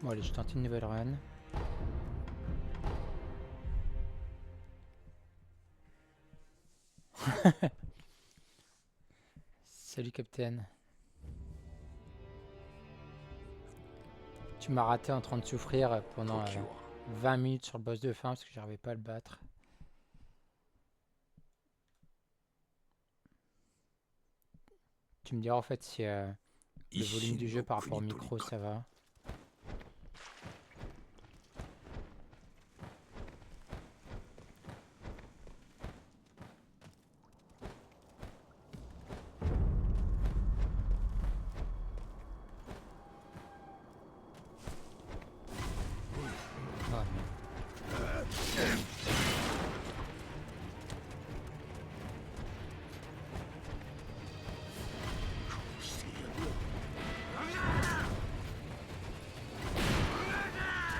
Bon allez, je tente une nouvelle run. Salut Captain. Tu m'as raté en train de souffrir pendant 20 minutes sur le boss de fin parce que j'arrivais pas à le battre. Tu me diras en fait si le volume du jeu par rapport au micro ça va. Ah,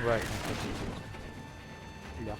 ouais, l'orc.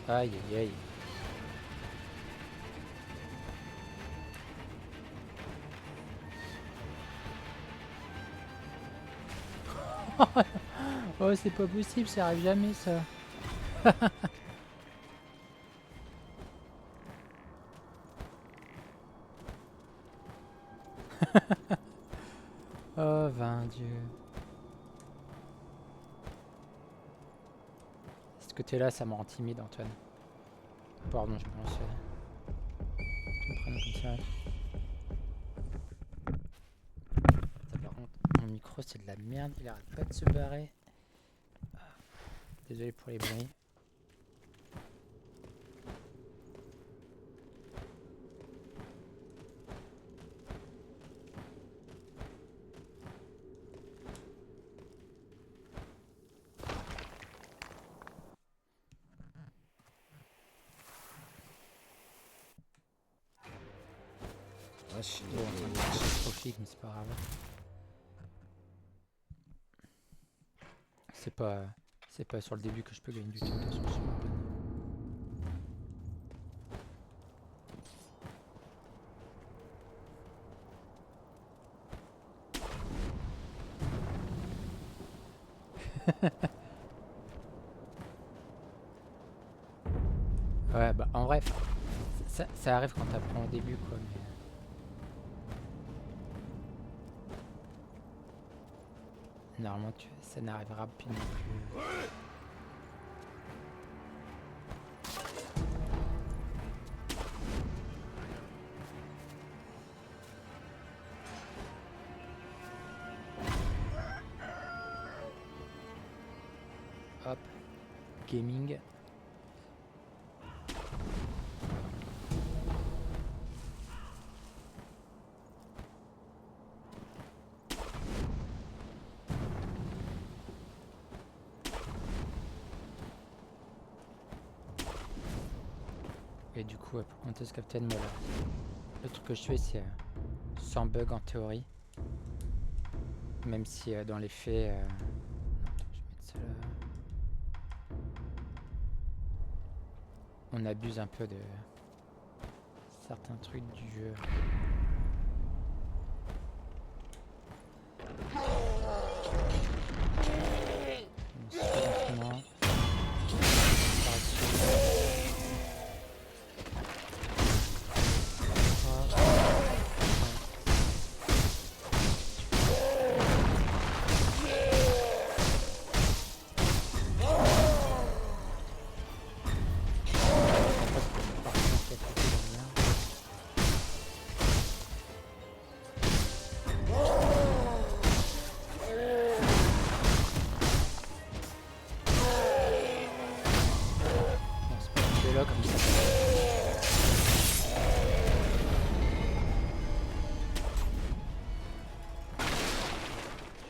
Aïe aïe aïe. Oh c'est pas possible, ça arrive jamais ça. Oh 20 Dieu. Ce côté-là, ça me rend timide, Antoine. Pardon, je me lance. Tu me prends comme ça. Ça, par contre, mon micro, c'est de la merde. Il arrête pas de se barrer. Désolé pour les bruits. Bon, c'est catastrophique, mais c'est pas grave. C'est pas sur le début que je peux gagner du temps, de toute façon, sur ma run. Ouais, bah en vrai, ça arrive quand t'apprends au début, quoi, mais... Normalement, ça n'arrivera rapidement plus. Hop, gaming. Et du coup, pour Contest Captain, moi, le truc que je fais, c'est sans bug en théorie. Même si dans les faits... je vais mettre ça là. On abuse un peu de certains trucs du jeu. On se fait lentement. Par dessus.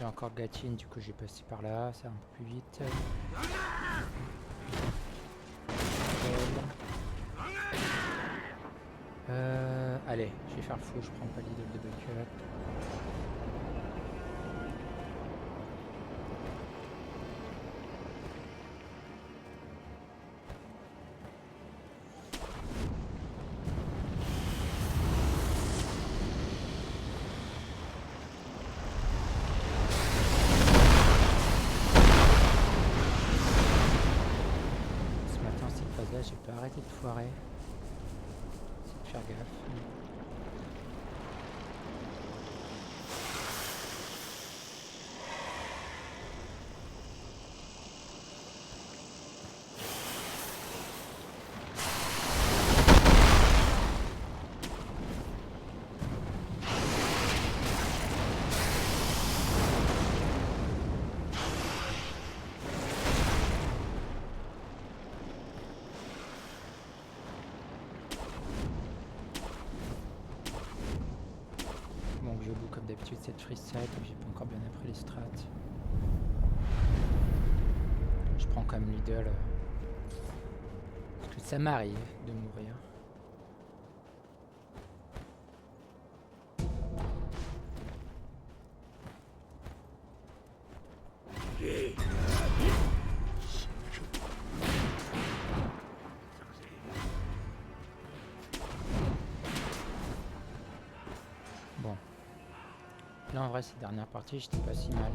J'ai encore Gatine, du coup j'ai passé par là, ça va un peu plus vite. Allez, je vais faire le fou, je prends pas l'idole de backup. Ce matin, cette phase-là, j'ai pas arrêté de foirer. C'est de faire gaffe. Bon, je joue comme d'habitude cette freestyle, j'ai pas encore bien appris les strats. Je prends quand même l'idole. Parce que ça m'arrive de mourir. Bon. Là en vrai cette dernière partie j'étais pas si mal.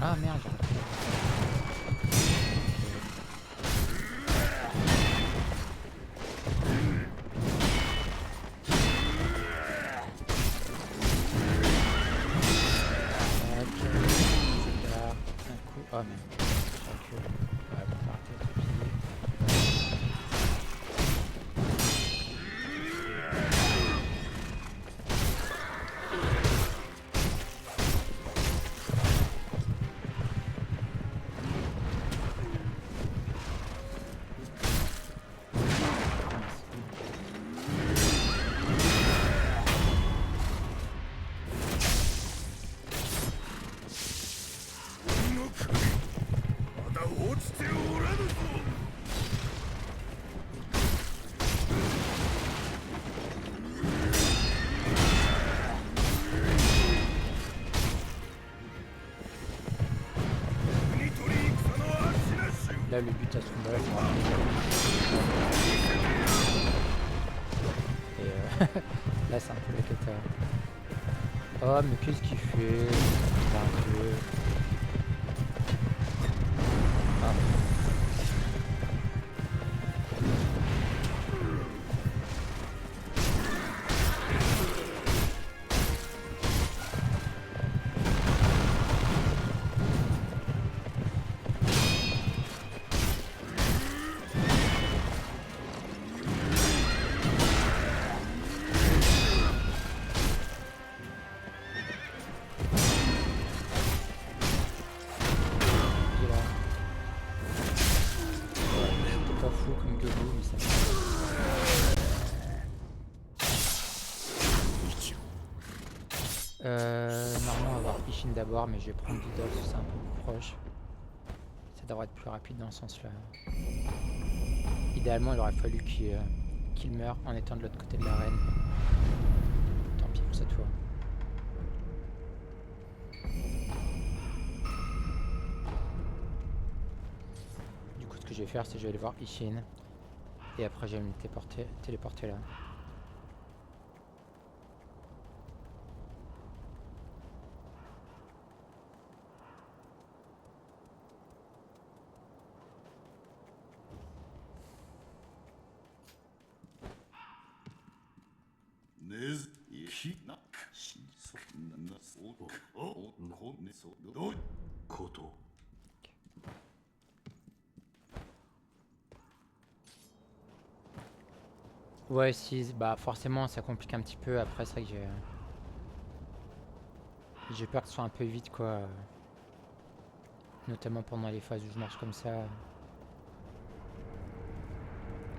Ah merde, j'ai raté. Oh merde, je recule. Ouais, bon, j'ai raté le pilier. Là le but à ce moment-là c'est et là c'est un peu la cata. Oh mais qu'est-ce qu'il fait? Dieu. Ah. Pas fou comme Gogo, mais ça normalement on va voir Ishin d'abord, mais je vais prendre l'idole parce que c'est un peu plus proche. Ça devrait être plus rapide dans ce sens-là. Idéalement, il aurait fallu qu'il meure en étant de l'autre côté de l'arène. Tant pis pour cette fois. Du coup, ce que je vais faire, c'est que je vais aller voir Ishin. Et après, je vais me téléporter là. Ouais, si, bah forcément, ça complique un petit peu. Après, c'est vrai que j'ai peur que ce soit un peu vite, quoi. Notamment pendant les phases où je marche comme ça.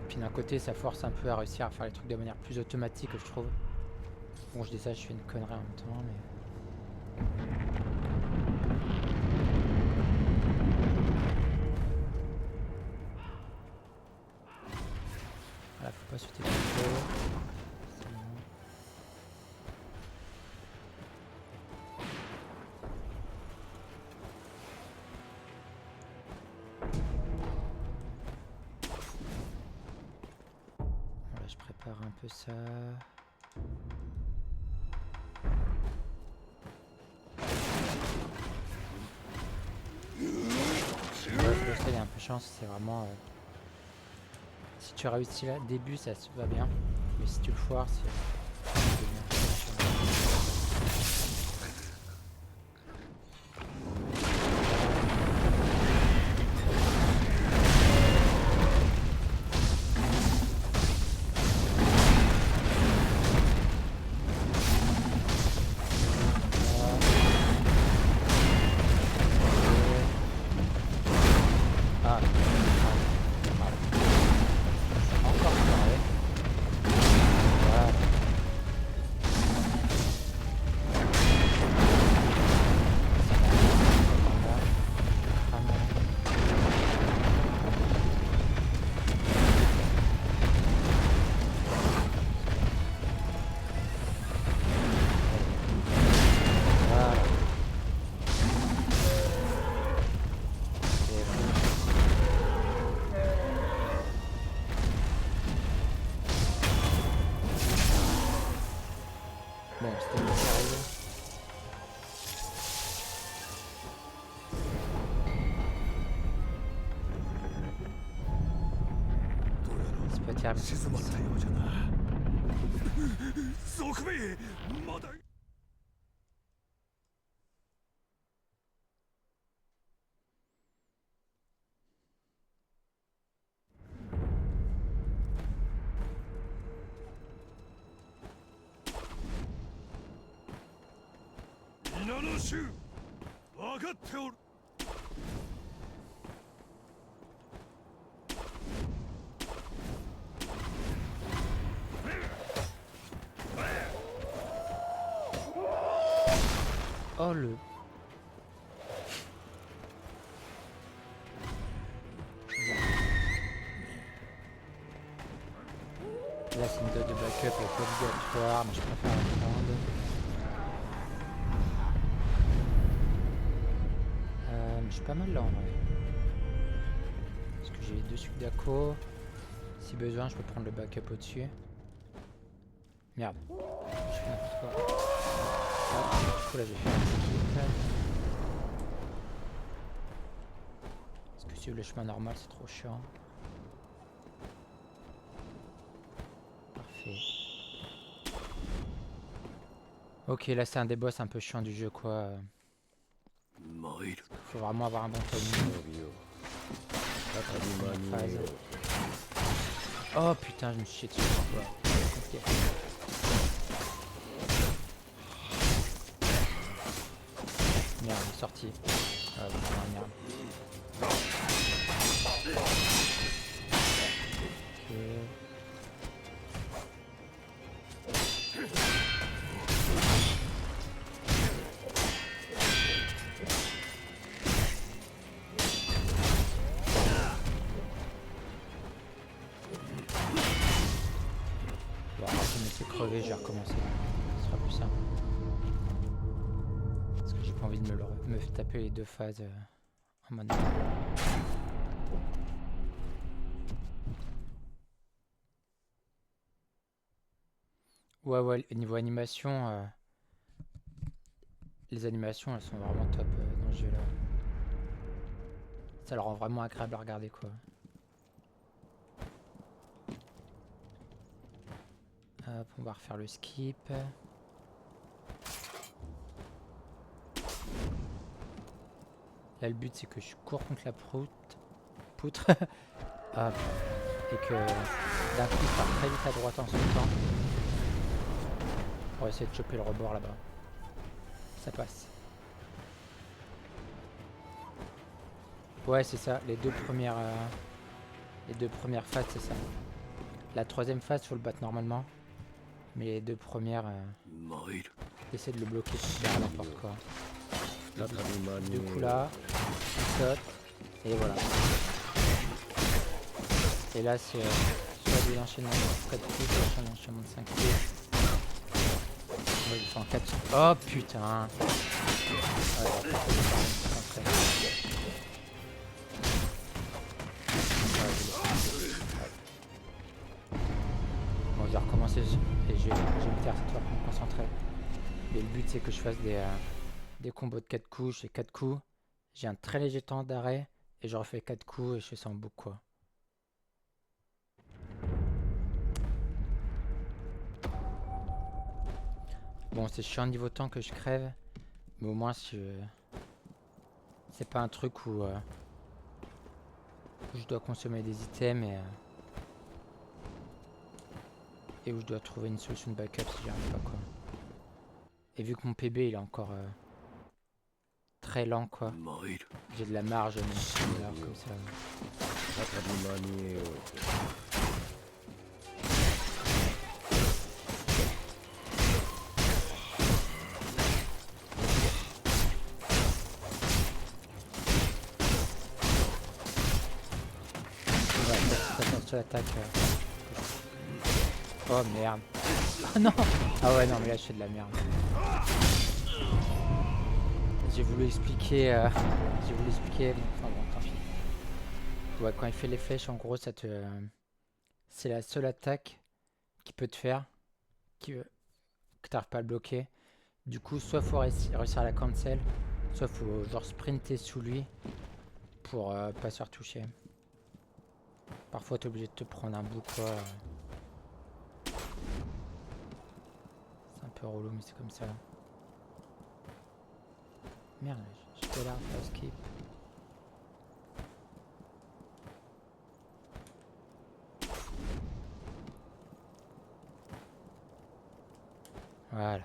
Puis d'un côté, ça force un peu à réussir à faire les trucs de manière plus automatique, je trouve. Bon, je dis ça, je fais une connerie en même temps, mais... Voilà, faut pas sauter trop tôt. C'est bon. Voilà, je prépare un peu ça. Ouais, ça, il y a un peu de chance, c'est vraiment... si tu réussis là, début, ça se va bien. Mais si tu le foires, c'est... Ah, encore pareil. Voilà. Bon, c'était bien sérieux. C'est pas terrible. 静まったようじゃな。賊め、まだ。皆の衆、分かっておる。Oh le... Là c'est une dot de backup, elle est pas obligatoire, mais je préfère la prendre. Je suis pas mal là en vrai. Parce que j'ai les deux sucs d'Aco. Si besoin, je peux prendre le backup au-dessus. Merde. Je fais n'importe quoi. Ah, du coup là je vais faire un skip. Parce que suivre le chemin normal c'est trop chiant. Parfait. Ok, là c'est un des boss un peu chiant du jeu quoi. Faut vraiment avoir un bon timing. Oh putain, je me suis chié dessus. Okay. Merde, il est sorti. Ah, putain, merde. Ok. Crever, je vais recommencer. Ce sera plus simple. Parce que j'ai pas envie de me taper les deux phases en mode. Ouais, niveau animation, les animations elles sont vraiment top dans ce jeu là. Ça le rend vraiment agréable à regarder quoi. Hop, on va refaire le skip. Là le but c'est que je cours contre la poutre hop, et que d'un coup je pars très vite à droite en sautant pour essayer de choper le rebord là-bas. Ça passe. Ouais c'est ça, les deux premières phases c'est ça. La troisième phase, faut le battre normalement. Mais les deux premières, 参る essaie de le bloquer derrière n'importe quoi. 再び間に Deux 合う coups là, il saute, et voilà. Et là, c'est soit des enchaînements de 4 coups, soit un enchaînement de 5 coups. Ouais, il fait en 4. Oh putain! Ouais, bon, je vais recommencer et je vais me taire cette fois pour me concentrer. Mais le but, c'est que je fasse des combos de 4 coups. Je fais 4 coups, j'ai un très léger temps d'arrêt et je refais 4 coups et je fais ça en boucle quoi. Bon, c'est chiant niveau temps que je crève, mais au moins c'est pas un truc où je dois consommer des items et où je dois trouver une solution de backup si j'y arrive pas quoi. Et vu que mon PB il est encore très lent quoi, 参る j'ai de la marge même si je meurs comme ça. 再び間に合う Ouais, ça sur l'attaque. Oh merde. Oh non. Ah ouais non mais là je fais de la merde. J'ai voulu expliquer. Enfin bon, tant pis. Ouais, quand il fait les flèches, en gros, ça te. C'est la seule attaque qui peut te faire. Que t'arrives pas à le bloquer. Du coup, soit faut réussir à la cancel, soit faut genre sprinter sous lui pour pas se faire toucher. Parfois t'es obligé de te prendre un bout quoi. C'est un peu relou mais c'est comme ça. Merde, j'étais là, pas skip. Voilà.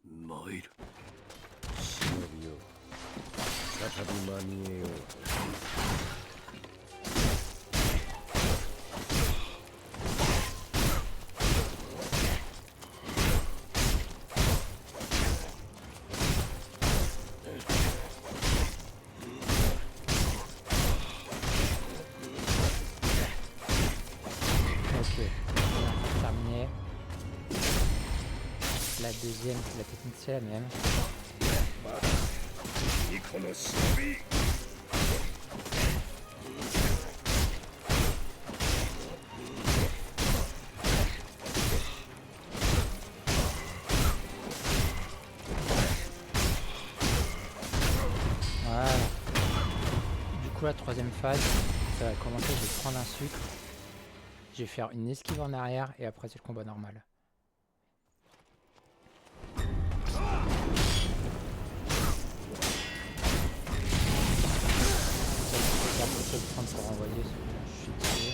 Maïr. 忍びよ再び間に合う Ok, terminé. La deuxième, la technique c'est la même. ニコの忍び Voilà. Du coup la troisième phase, ça va commencer, je vais prendre un sucre. Je vais faire une esquive en arrière et après c'est le combat normal. Je vais le prendre pour renvoyer, je suis dessus.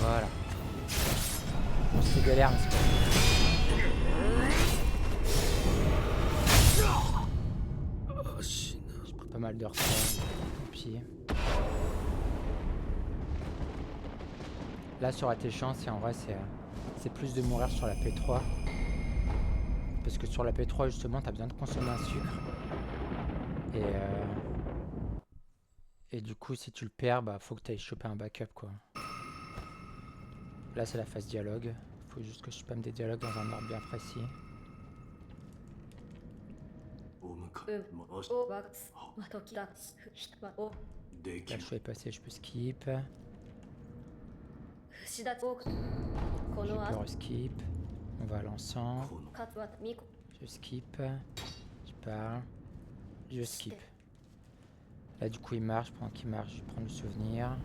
Voilà. Bon, c'est galère, mais c'est pas grave. J'ai pris pas mal de retard. Tant pis. Là, ça aurait été chiant si en vrai c'est plus de mourir sur la P3. Parce que sur la P3, justement, t'as besoin de consommer un sucre. Et du coup, si tu le perds, bah faut que tu ailles choper un backup quoi. Là, c'est la phase dialogue. Faut juste que je spamme des dialogues dans un ordre bien précis. Là, le choix est passé, je peux skip. Je peux skip. On va à l'encens. Je skip. Je parle. Je skip. Là, du coup, il marche. Pendant qu'il marche, je prends le souvenir.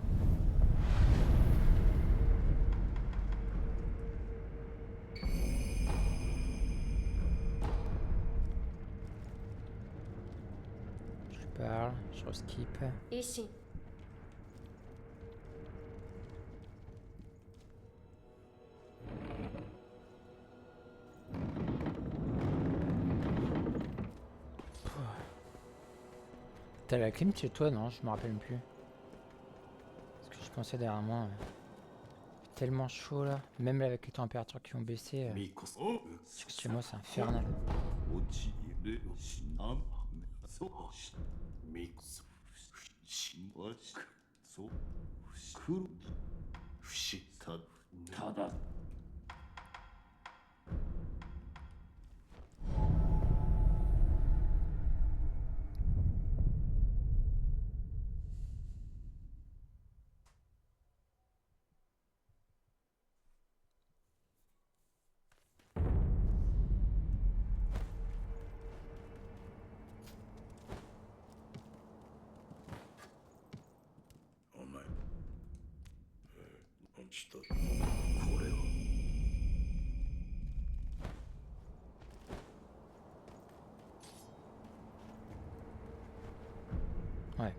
Je parle. Je skip. T'as la clim chez toi? Non, je me rappelle plus. Parce que je pensais derrière moi. Tellement chaud là. Même avec les températures qui ont baissé. Chez moi c'est infernal. Ouais.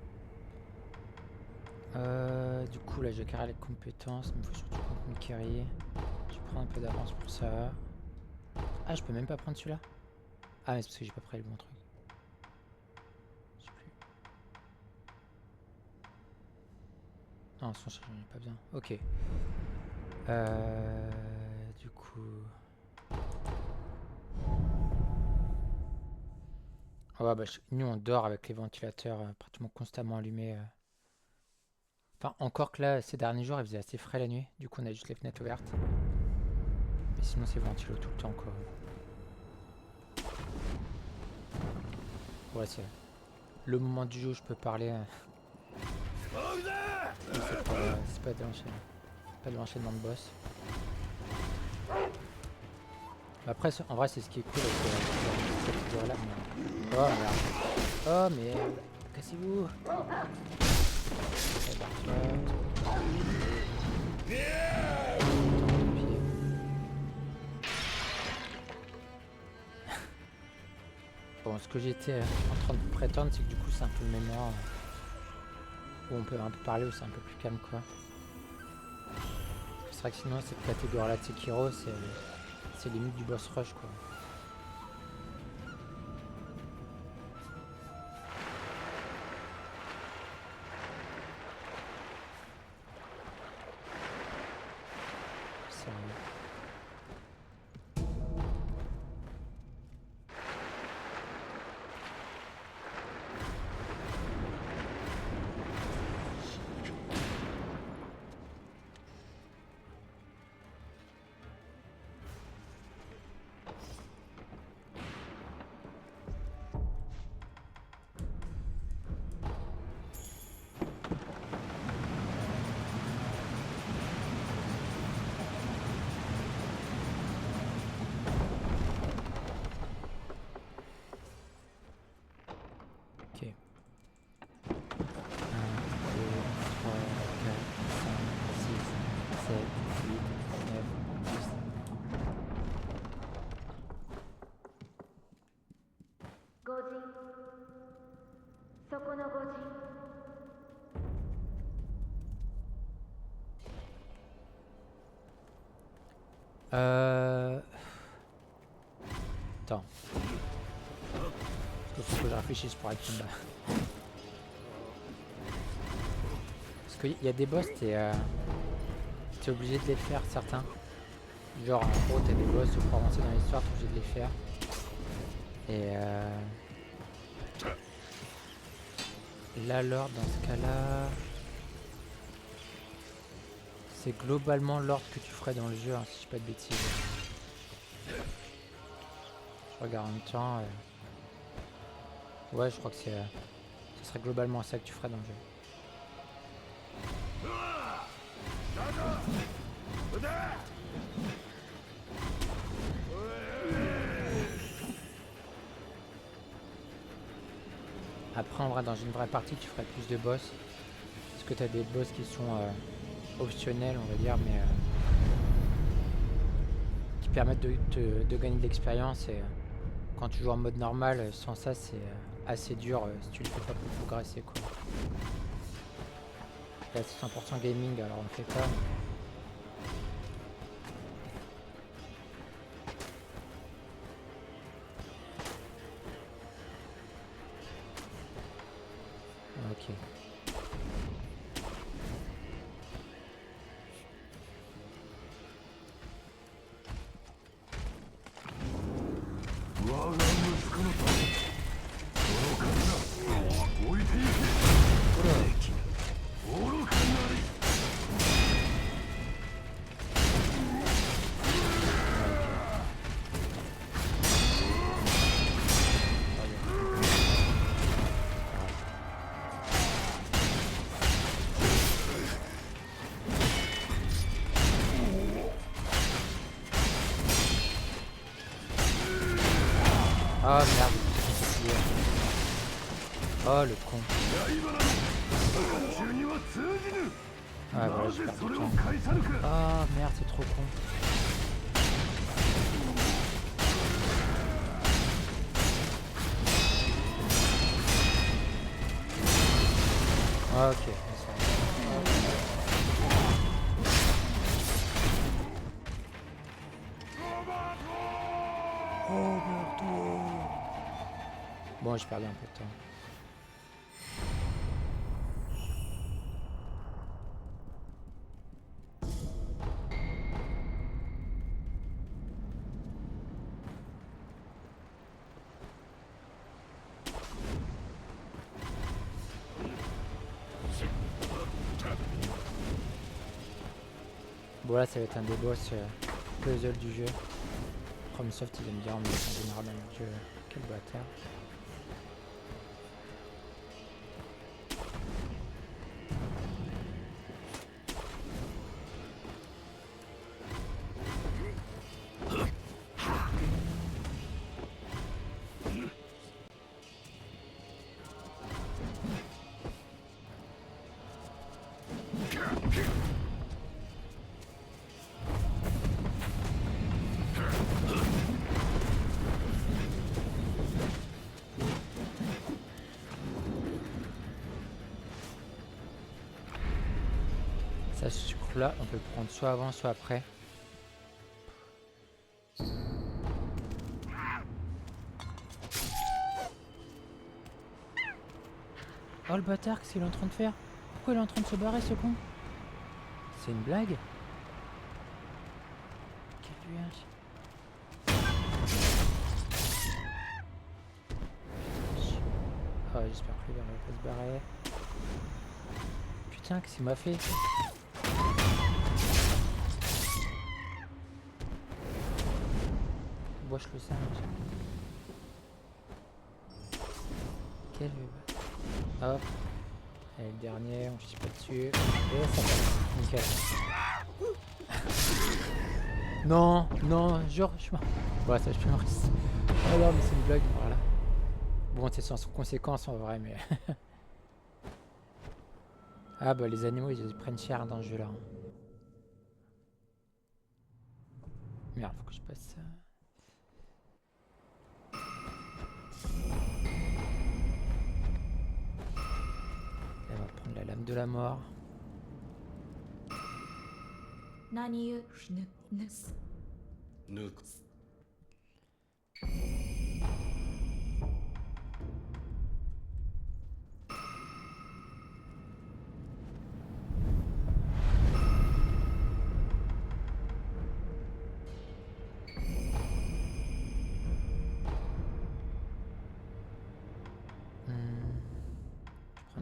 Du coup là j'ai carré les compétences, mais il faut surtout qu'on me carry. Je prends un peu d'avance pour ça. Ah, je peux même pas prendre celui-là? Ah, mais c'est parce que j'ai pas pris le bon truc. Je sais plus. Non, son j'en ai pas besoin. Ok. Du coup... Ouais, bah, nous on dort avec les ventilateurs pratiquement constamment allumés. Enfin, encore que là, ces derniers jours, il faisait assez frais la nuit. Du coup, on a juste les fenêtres ouvertes. Mais sinon, c'est ventilé tout le temps, quoi. Ouais, c'est le moment du jeu où je peux parler. C'est pas de l'enchaînement de boss. Après, en vrai, c'est ce qui est cool avec cette figure-là. Oh merde. Oh merde. Cassez-vous. Bon, ce que j'étais en train de prétendre, c'est que du coup, c'est un peu le mémoire où on peut un peu parler, où c'est un peu plus calme, quoi. C'est vrai que sinon, cette catégorie-là de Sekiro, c'est limite du boss rush, quoi. Attends. Il faut que je réfléchisse pour répondre là. Parce qu'il y a des boss, t'es obligé de les faire, certains. Genre, en gros, t'as des boss pour avancer dans l'histoire, t'es obligé de les faire. Et là, l'ordre, dans ce cas-là... C'est globalement l'ordre que tu ferais dans le jeu, hein, si je dis pas de bêtises. Je regarde en même temps. Ouais, je crois que c'est... ce serait globalement ça que tu ferais dans le jeu. Après, en vrai, dans une vraie partie, tu ferais plus de boss. Parce que tu as des boss qui sont optionnels, on va dire, mais qui permettent de gagner de l'expérience. Et quand tu joues en mode normal, sans ça, c'est assez dur si tu ne fais pas pour progresser, quoi. Là, c'est 100% gaming, alors on ne fait pas. Ok. Oh merde. Oh le con. Ah voilà, j'ai perdu le temps. Oh merde, c'est trop con. Ah, ok. Bon, j'ai perdu un peu de temps. Bon là ça va être un des boss puzzle du jeu. FromSoft ils aiment bien en général dans le jeu. Quel bâtard. Ça, ce sucre là, on peut le prendre soit avant, soit après. Oh le bâtard, qu'est-ce qu'il est en train de faire? Pourquoi il est en train de se barrer ce con? C'est une blague? Quel lui Oh j'espère que lui va pas se barrer. Putain, qu'est-ce qu'il m'a fait? Wesh le singe. Quel hop. Allez, le dernier, on chie pas dessus. Et ça passe. Nickel. Non, non, genre, je m'en... Voilà, ça, je suis mort. Oh non, mais c'est une blague, voilà. Bon, c'est sans conséquence en vrai, mais... Ah bah les animaux, ils prennent cher dans ce jeu-là. Merde, faut que je passe ça. Elle va prendre la lame de la mort.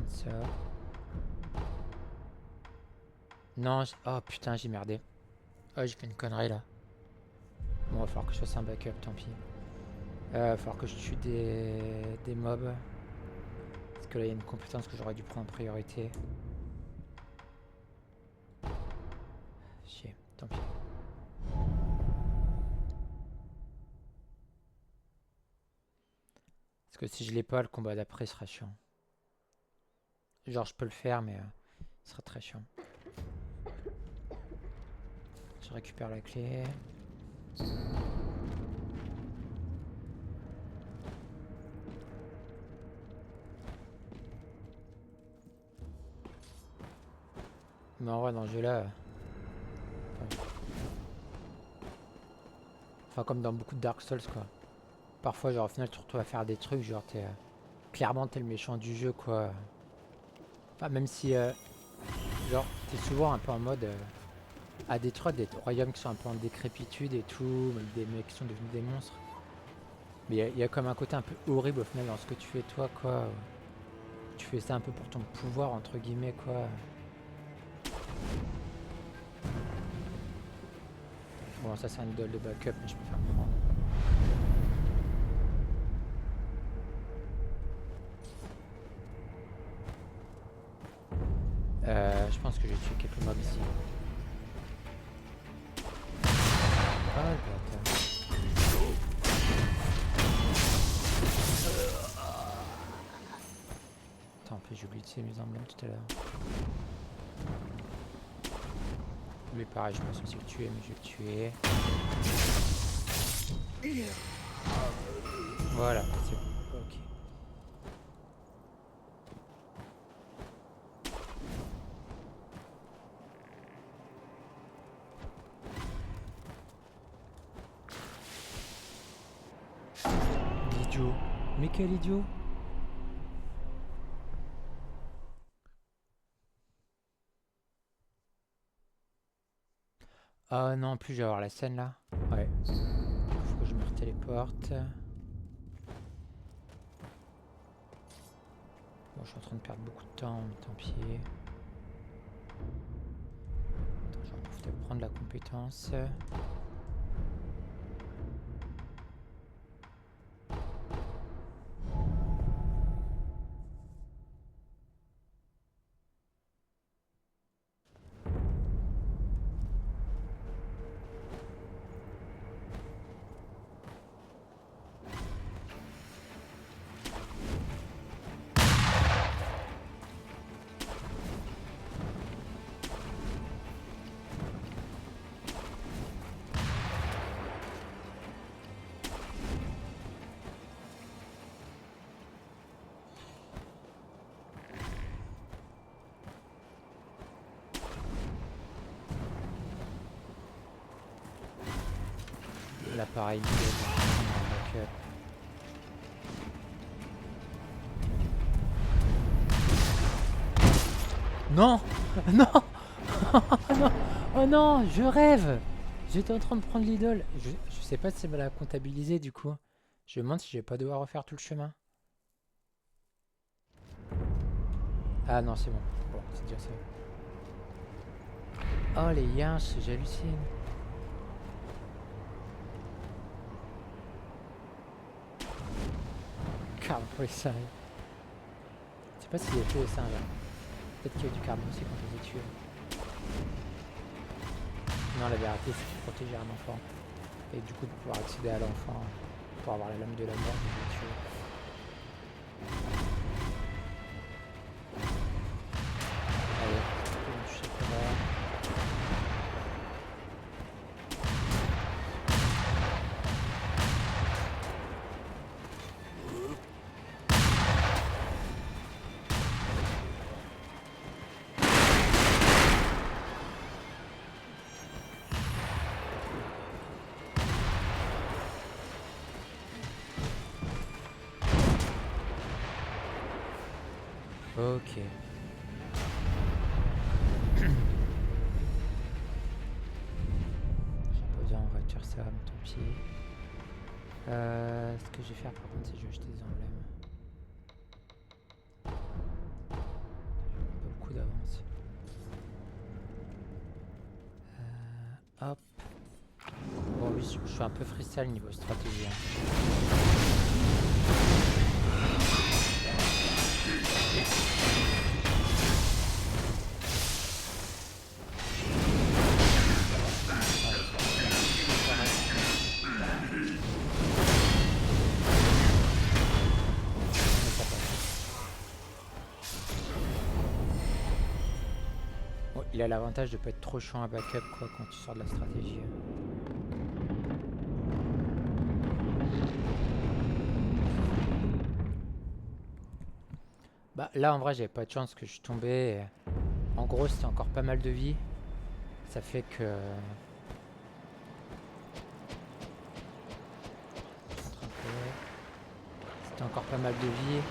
Ça. Non, oh putain, j'ai merdé. Oh, j'ai fait une connerie là. Bon, va falloir que je fasse un backup, tant pis. Va falloir que je tue des mobs. que là il y a une compétence que j'aurais dû prendre en priorité. Chier, tant pis. Parce que si je l'ai pas, le combat d'après sera chiant. Genre je peux le faire mais ce sera très chiant. Je récupère la clé. Mais en vrai dans ce jeu là... Enfin comme dans beaucoup de Dark Souls quoi. Parfois genre au final tu te retrouves à faire des trucs genre t'es... clairement t'es le méchant du jeu quoi. Enfin même si... genre t'es souvent un peu en mode... à détruire des royaumes qui sont un peu en décrépitude et tout, des mecs qui sont devenus des monstres. Mais il y a comme un côté un peu horrible au final dans ce que tu fais toi quoi. Tu fais ça un peu pour ton pouvoir entre guillemets quoi. Bon ça c'est un idole de backup mais je peux faire prendre. Je pense que j'ai tué quelques mobs ici. Ah le bâtard. Attends, en plus j'ai oublié de tuer mes emblèmes tout à l'heure. Lui pareil, je pense aussi le tuer, mais je vais le tuer. Voilà, c'est bon. Ok. L'idiot. Mais quel idiot! Ah non, en plus je vais avoir la scène là. Ouais. Faut que je me téléporte. Bon, je suis en train de perdre beaucoup de temps, mais tant pis. Attends, je vais en profiter pour prendre la compétence. L'appareil backup. Non. Non. Non. Oh non, je rêve. J'étais en train de prendre l'idole. Je sais pas si ça va la comptabiliser du coup. Je me demande si je vais pas devoir refaire tout le chemin. Ah non, c'est bon. Bon, c'est déjà ça. Oh les yinches, j'hallucine. Carbone pour les singes. Je sais pas s'il y a que les singes là. Peut-être qu'il y a du carbone aussi quand on les tue. Non, la vérité c'est qu'il protégeait un enfant. Et du coup de pouvoir accéder à l'enfant pour avoir la lame de la mort, je vais le tuer. Allez, je sais pas. Ok. J'ai pas besoin en voiture ça, mais tant pis. Ce que je vais faire par contre c'est que je vais acheter des emblèmes. Pas beaucoup d'avance. Hop. Bon oui, je suis un peu freestyle niveau stratégie. Hein. Bon, il a l'avantage de pas être trop chiant à backup quoi quand tu sors de la stratégie. Bah là en vrai j'avais pas de chance que je suis tombé. En gros c'était encore pas mal de vie. Ça fait que... C'était encore pas mal de vie.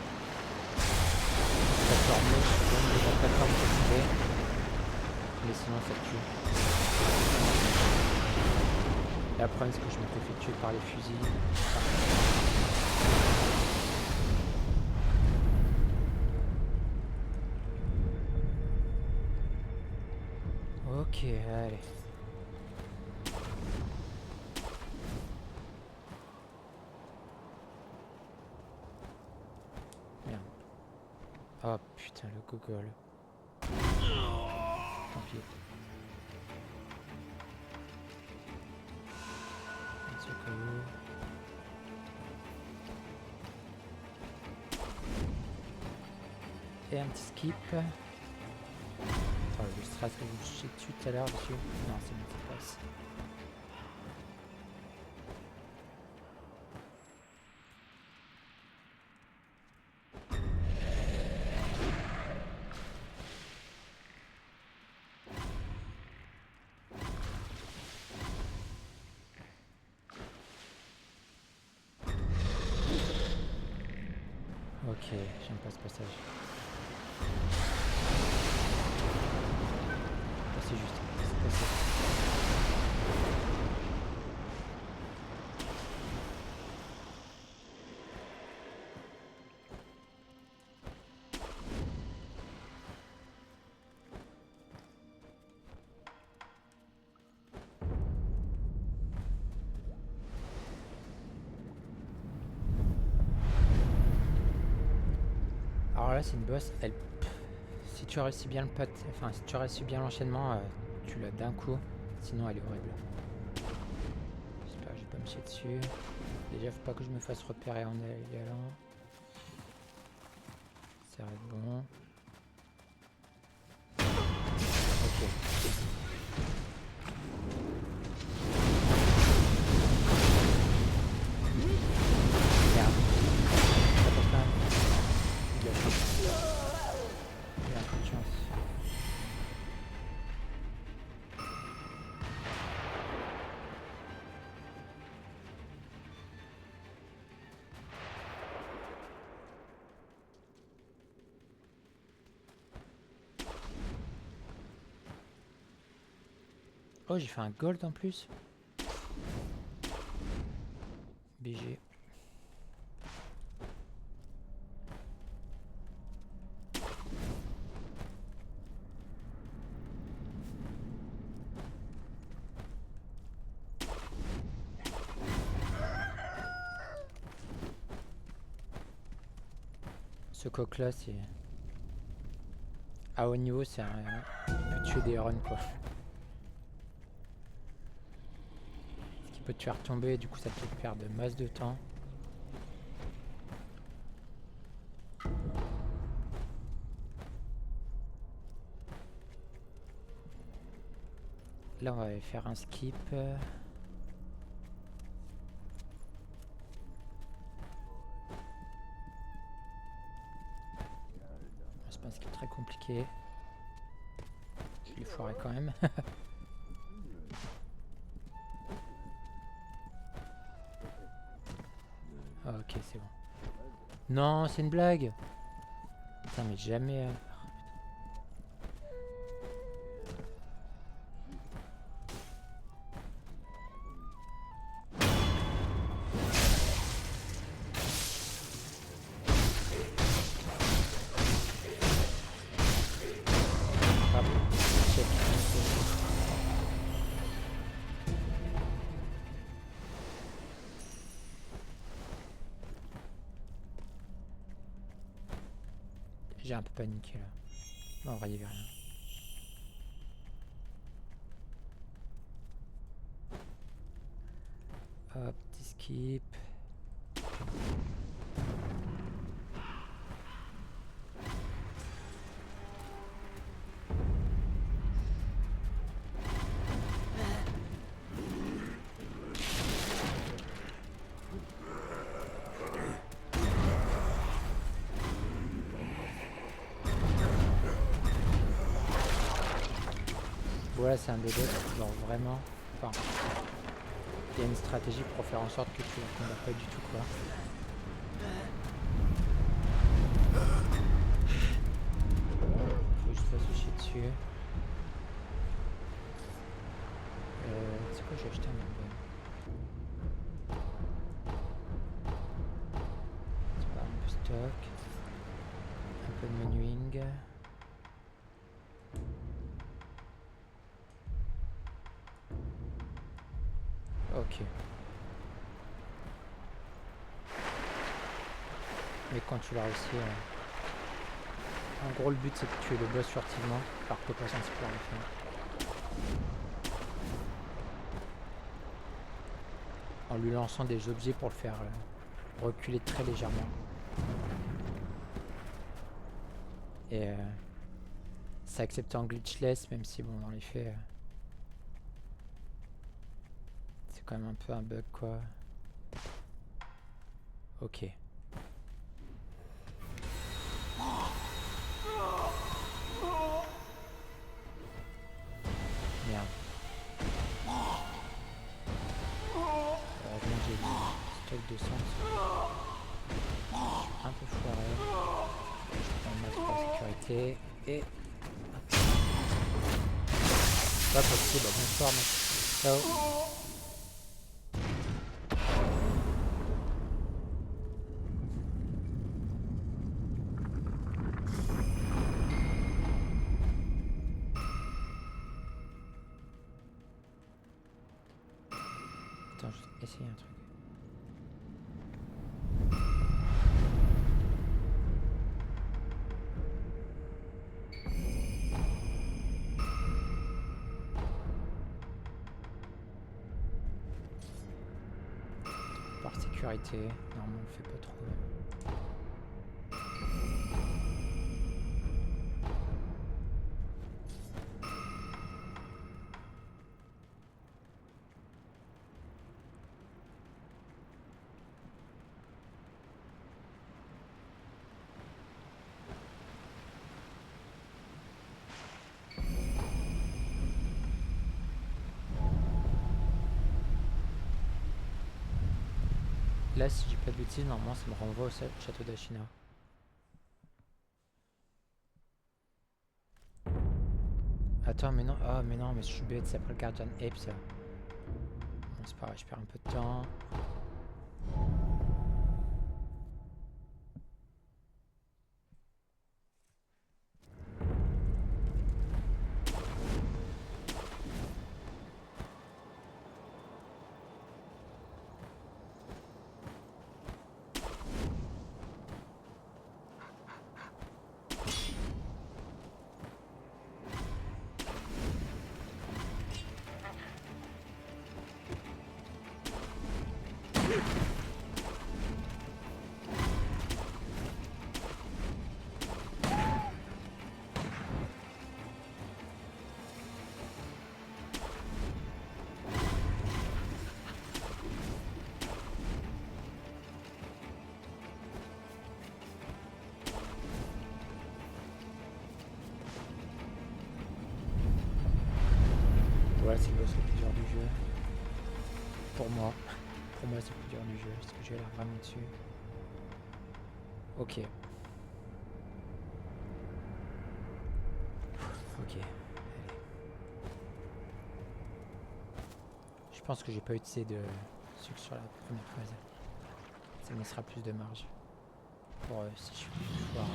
Ça peut remonter, la plateforme peut tomber. Mais sinon ça tue. Et le problème c'est que je me fais tuer par les fusils. Ok, allez. Merde. Oh putain, le gogol. Tant pis. Et un petit skip. Attends, le stress que vous chiez dessus tout à l'heure dessus. Non, c'est bon, ça passe. Ok, j'aime pas ce passage. C'est juste, c'est passé. Alors là c'est une boss, elle... Si tu réussis bien le pot, enfin si tu réussis bien l'enchaînement, tu l'as d'un coup, sinon elle est horrible. J'espère que je vais pas me chier dessus. Déjà faut pas que je me fasse repérer en y allant. Ça va être bon. Ok. Merde. Ça passe pas. Il a un peu de chance. Oh, j'ai fait un gold en plus. BG. Ce coq là, c'est... À haut niveau, c'est un... Il peut tuer des runs quoi. Ce qui peut te faire tomber, du coup ça te fait perdre masse de temps. Là on va faire un skip. C'est pas un skip très compliqué. Je l'ai foiré quand même. Ah, ok, c'est bon. Non, c'est une blague. Putain, mais jamais... Hop, check. J'ai un peu paniqué là. Non, en vrai, il y avait rien. Hop, petit skip. Voilà, c'est un des decks, genre vraiment. Enfin, il y a une stratégie pour faire en sorte que tu ne combats pas du tout, quoi. Faut juste pas se chier dessus. C'est quoi, j'ai acheté un album. C'est pas un peu stock. Un peu de menuing. Ok. Mais quand tu l'as réussi, en gros le but c'est de tuer le boss furtivement, alors que t'es pas censé pouvoir le faire. En lui lançant des objets pour le faire reculer très légèrement. Et c'est accepté en glitchless, même si bon dans les faits c'est quand même un peu un bug quoi. Ok. Merde. Heureusement j'ai le stock de sang. Je suis un peu foiré. Je prends le masque pour la sécurité et... Pas possible, bonsoir mec. Ciao. Attends, je vais essayer un truc. Par sécurité, normalement on le fait pas trop. Là, si je dis pas de bêtises, normalement ça me renvoie au château d'Ashina. Attends, mais non, ah, mais non, mais je suis bête, c'est après le Guardian Ape ça. Bon, c'est pas grave, je perds un peu de temps. Voilà, c'est le boss le plus dur du jeu. Pour moi. Pour moi, c'est le plus dur du jeu, parce que j'ai l'air vraiment dessus. Ok. Ok. Allez. Je pense que j'ai pas utilisé de sucre sur la première phase. Ça me laissera plus de marge. Pour si je suis plus fort.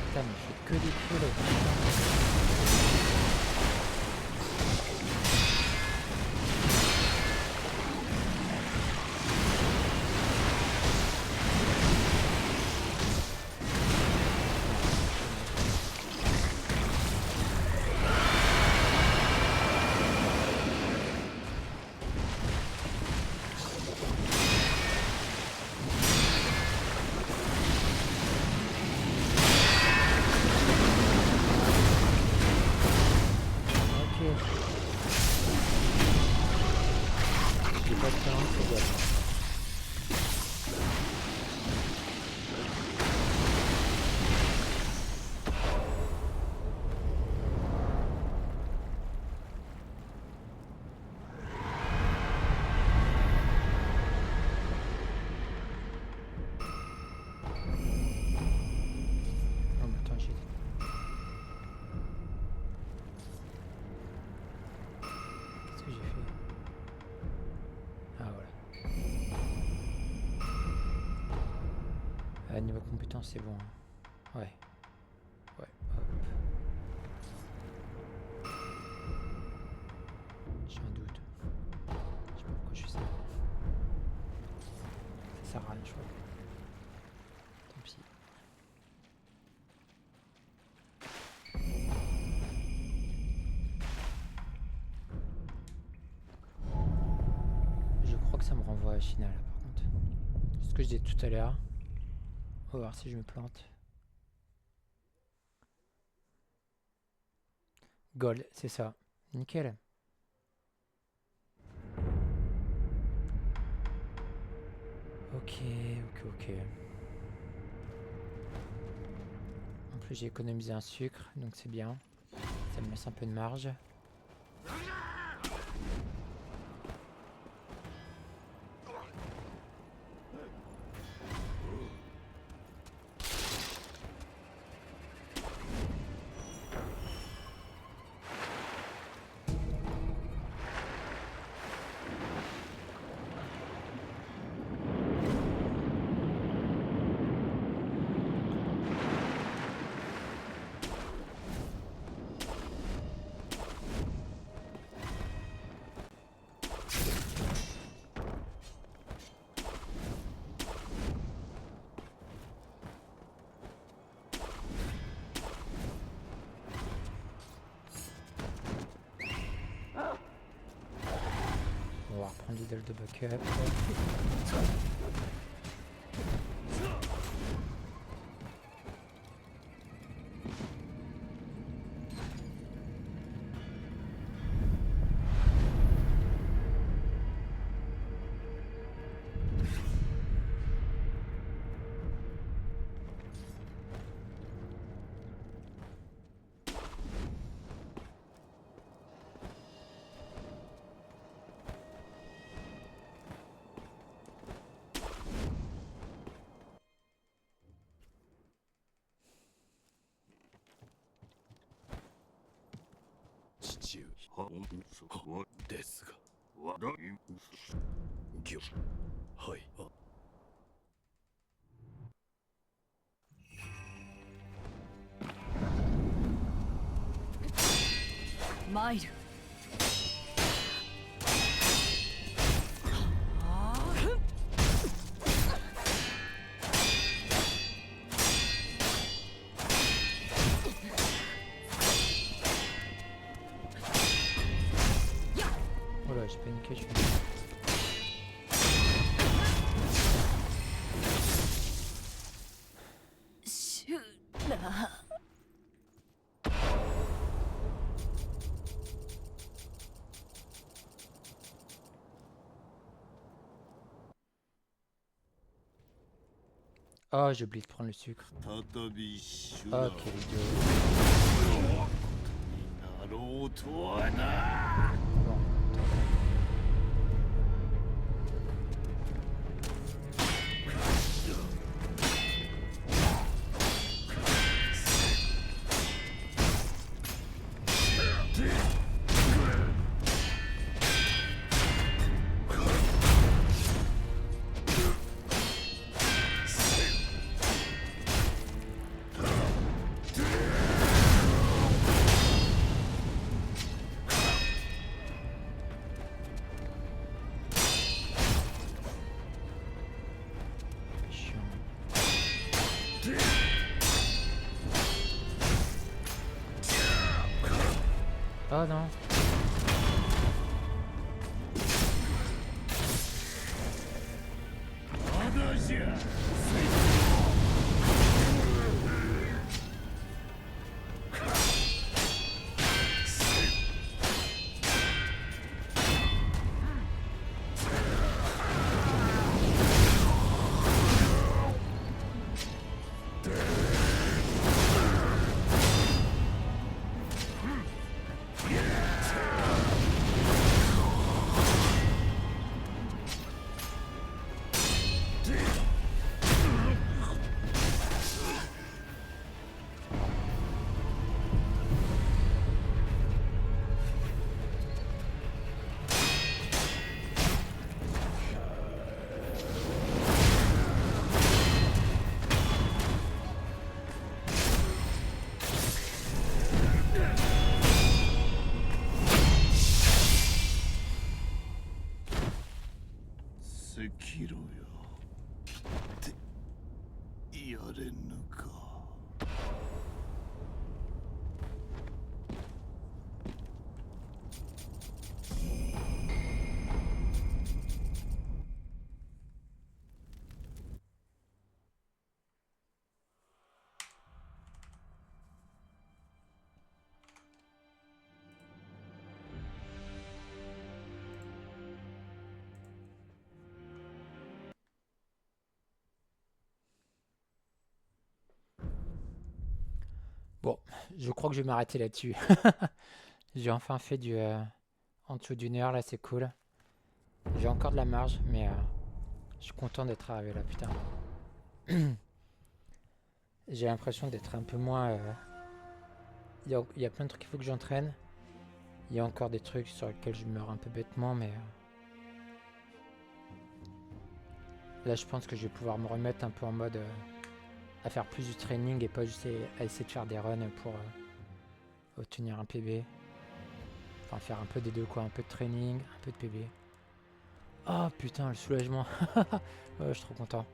Putain, mais je fais que des creux. Ok. J'ai pas de temps, c'est bien. Oh, mais attends, j'ai... Qu'est-ce que j'ai fait? Ah, voilà. Niveau compétence, c'est bon. Hein. Ouais. Ouais, hop. J'ai un doute. Je sais pas pourquoi je fais ça. Ça râle, je crois. Tant pis. Je crois que ça me renvoie à China, là, par contre. C'est ce que je disais tout à l'heure. On va voir si je me plante. Gold, c'est ça. Nickel. Ok. En plus, j'ai économisé un sucre, donc c'est bien. Ça me laisse un peu de marge. On va reprendre l'idole de backup. ですがぎょはいマイルOh là, j'ai paniqué, je suis...シュラOh, j'ai oublié de prendre le sucre. 再び一緒 Oh, だ quel idiot. なろうとはな。 Bon. Chiant. Oh non. Bon, je crois que je vais m'arrêter là-dessus. J'ai enfin fait du... en dessous d'une heure, là, c'est cool. J'ai encore de la marge, mais je suis content d'être arrivé là, putain. J'ai l'impression d'être un peu moins... Il y a plein de trucs qu'il faut que j'entraîne. Il y a encore des trucs sur lesquels je meurs un peu bêtement, mais... là, je pense que je vais pouvoir me remettre un peu en mode... à faire plus du training et pas juste à essayer de faire des runs pour obtenir un PB. Enfin, faire un peu des deux, quoi. Un peu de training, un peu de PB. Oh putain, le soulagement. Ouais, je suis trop content.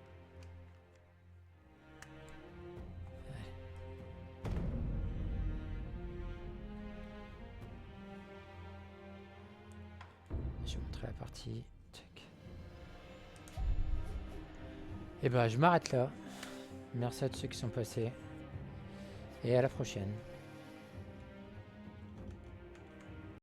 Je vais montrer la partie. Check. Et bah, je m'arrête là. Merci à tous ceux qui sont passés. Et à la prochaine.